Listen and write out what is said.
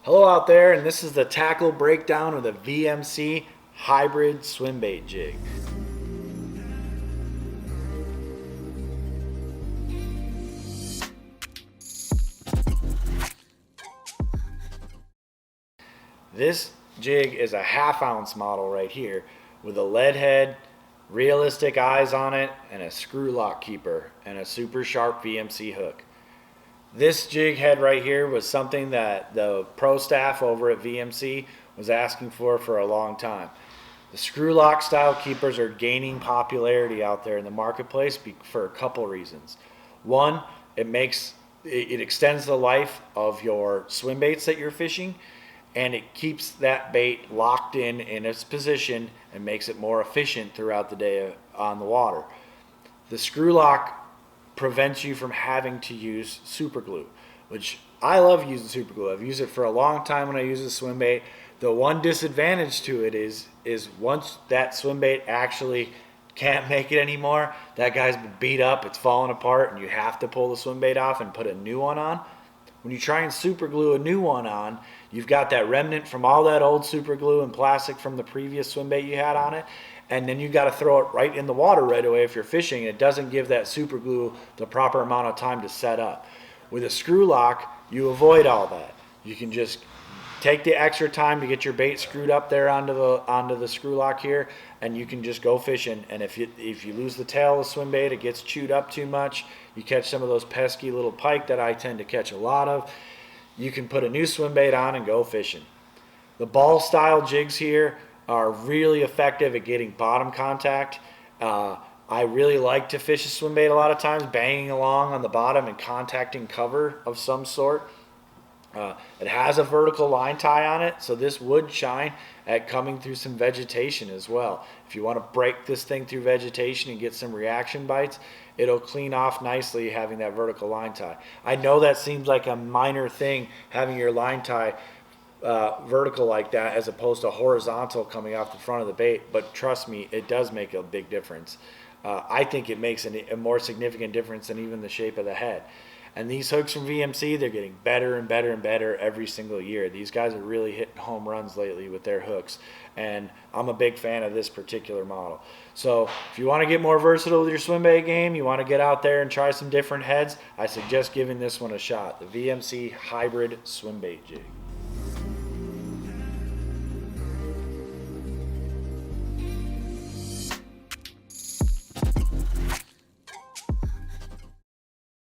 Hello out there, and this is the tackle breakdown of the VMC Hybrid Swimbait Jig. This jig is a half-ounce model right here with a lead head, realistic eyes on it, and a Screwlock keeper and a super sharp VMC hook. This jig head right here was something that the pro staff over at VMC was asking for a long time. The Screwlock style keepers are gaining popularity out there in the marketplace for a couple reasons. One, it extends the life of your swim baits that you're fishing, and it keeps that bait locked in its position and makes it more efficient throughout the day on the water. The Screwlock prevents you from having to use superglue, which I love using superglue. I've used it for a long time when I use a swim bait. The one disadvantage to it is once that swim bait actually can't make it anymore, that guy's been beat up, it's falling apart, and you have to pull the swim bait off and put a new one on. When you try and super glue a new one on, you've got that remnant from all that old super glue and plastic from the previous swim bait you had on it, and then you got to throw it right in the water right away if you're fishing. It doesn't give that super glue the proper amount of time to set up. With a Screwlock, you avoid all that. You can just take the extra time to get your bait screwed up there onto the Screwlock here, and you can just go fishing. And if you lose the tail of the swim bait, it gets chewed up too much, you catch some of those pesky little pike that I tend to catch a lot of, you can put a new swim bait on and go fishing. The ball style jigs here are really effective at getting bottom contact. I really like to fish a swim bait a lot of times, banging along on the bottom and contacting cover of some sort. It has a vertical line tie on it, so this would shine at coming through some vegetation as well. If you want to break this thing through vegetation and get some reaction bites, it'll clean off nicely having that vertical line tie. I know that seems like a minor thing, having your line tie vertical like that as opposed to horizontal coming off the front of the bait, but trust me, it does make a big difference. I think it makes a more significant difference than even the shape of the head. And these hooks from VMC, they're getting better and better and better every single year. These guys are really hitting home runs lately with their hooks, and I'm a big fan of this particular model. So if you want to get more versatile with your swim bait game, you want to get out there and try some different heads, I suggest giving this one a shot, the VMC Hybrid Swimbait Jig.